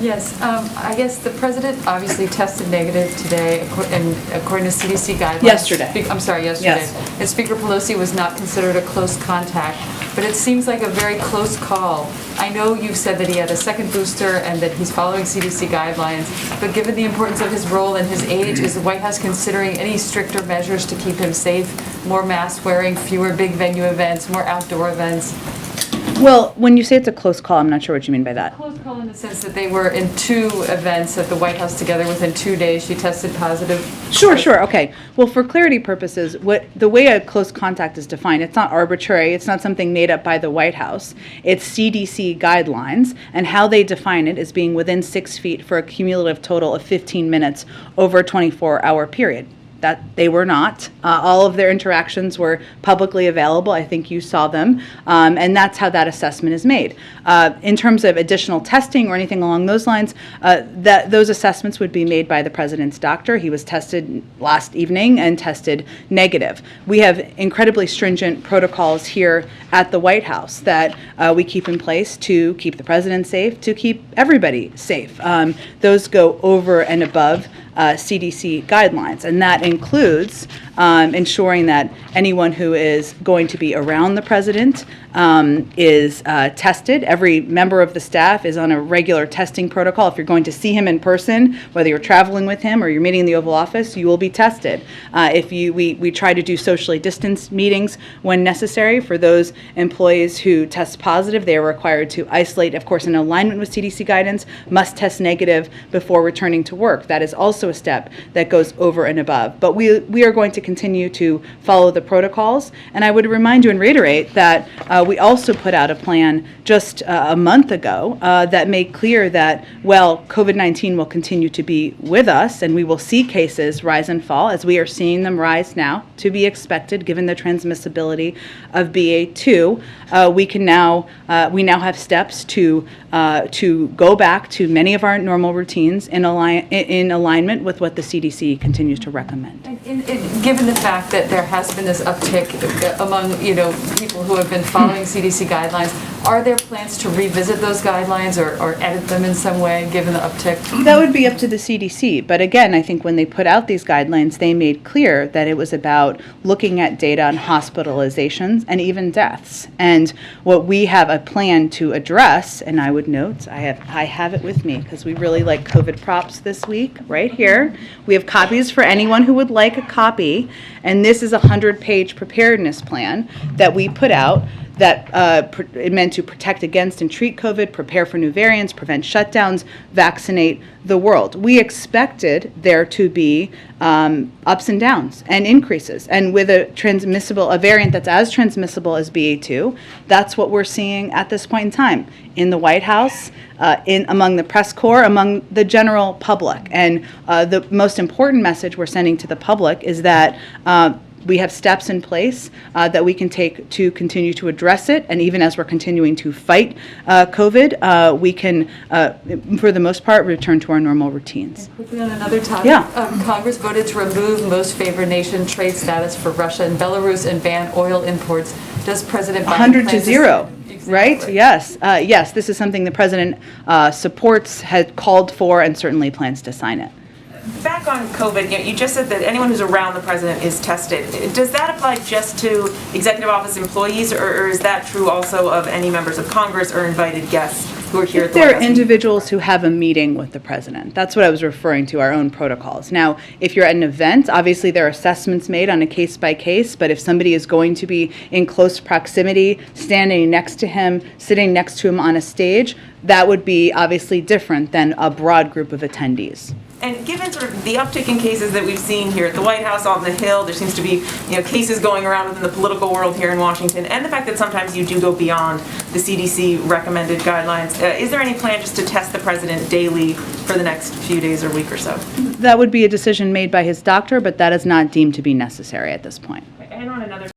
Yes, I guess the president obviously tested negative today, and according to CDC guidelines. Yesterday. I'm sorry, yesterday. Yes. And Speaker Pelosi was not considered a close contact, but it seems like a very close call. I know you've said that he had a second booster and that he's following CDC guidelines, but given the importance of his role and his age, is the White House considering any stricter measures to keep him safe? More mask wearing, fewer big venue events, more outdoor events? Well, when you say it's a close call, I'm not sure what you mean by that. Close call in the sense that they were in 2 events at the White House together within 2 days. She tested positive. Sure, okay. Well, for clarity purposes, the way a close contact is defined, it's not arbitrary, it's not something made up by the White House. It's CDC guidelines, and how they define it is being within 6 feet for a cumulative total of 15 minutes over a 24-hour period. That they were not. All of their interactions were publicly available. I think you saw them. And that's how that assessment is made. In terms of additional testing or anything along those lines, those assessments would be made by the president's doctor. He was tested last evening and tested negative. We have incredibly stringent protocols here at the White House that we keep in place to keep the president safe, to keep everybody safe. Those go over and above CDC guidelines, and that includes ensuring that anyone who is going to be around the president is tested. Every member of the staff is on a regular testing protocol. If you're going to see him in person, whether you're traveling with him or you're meeting in the Oval Office, you will be tested. We try to do socially distanced meetings when necessary. For those employees who test positive, they are required to isolate, of course, in alignment with CDC guidance, must test negative before returning to work. That is also a step that goes over and above. But we are going to continue to follow the protocols. And I would remind you and reiterate that we also put out a plan just a month ago that made clear that, well, COVID-19 will continue to be with us, and we will see cases rise and fall, as we are seeing them rise now, to be expected given the transmissibility of BA.2. We now have steps to go back to many of our normal routines in alignment with what the CDC continues to recommend. Given the fact that there has been this uptick among people who have been following CDC guidelines, are there plans to revisit those guidelines or edit them in some way, given the uptick? That would be up to the CDC. But again, I think when they put out these guidelines, they made clear that it was about looking at data on hospitalizations and even deaths. And what we have a plan to address, and I would note, I have it with me because we really like COVID props this week, right here. We have copies for anyone who would like a copy. And this is a 100-page preparedness plan that we put out that it meant to protect against and treat COVID, prepare for new variants, prevent shutdowns, vaccinate the world. We expected there to be ups and downs and increases. And with a variant that's as transmissible as BA.2, that's what we're seeing at this point in time in the White House, among the press corps, among the general public. And the most important message we're sending to the public is that we have steps in place that we can take to continue to address it, and even as we're continuing to fight COVID, we can, for the most part, return to our normal routines. And quickly on another topic, yeah. Congress voted to remove most favored nation trade status for Russia and Belarus and ban oil imports. Does President Biden 100 to 0. Exactly. Right? Yes. Yes, this is something the president supports, had called for, and certainly plans to sign it. Back on COVID, you just said that anyone who's around the president is tested. Does that apply just to executive office employees, or is that true also of any members of Congress or invited guests who are here at the White House? There are individuals who have a meeting with the president. That's what I was referring to, our own protocols. Now, if you're at an event, obviously there are assessments made on a case-by-case, but if somebody is going to be in close proximity, standing next to him, sitting next to him on a stage, that would be obviously different than a broad group of attendees. And given sort of the uptick in cases that we've seen here at the White House, on the Hill, there seems to be cases going around within the political world here in Washington, and the fact that sometimes you do go beyond the CDC recommended guidelines, is there any plan just to test the president daily for the next few days or week or so? That would be a decision made by his doctor, but that is not deemed to be necessary at this point. And on another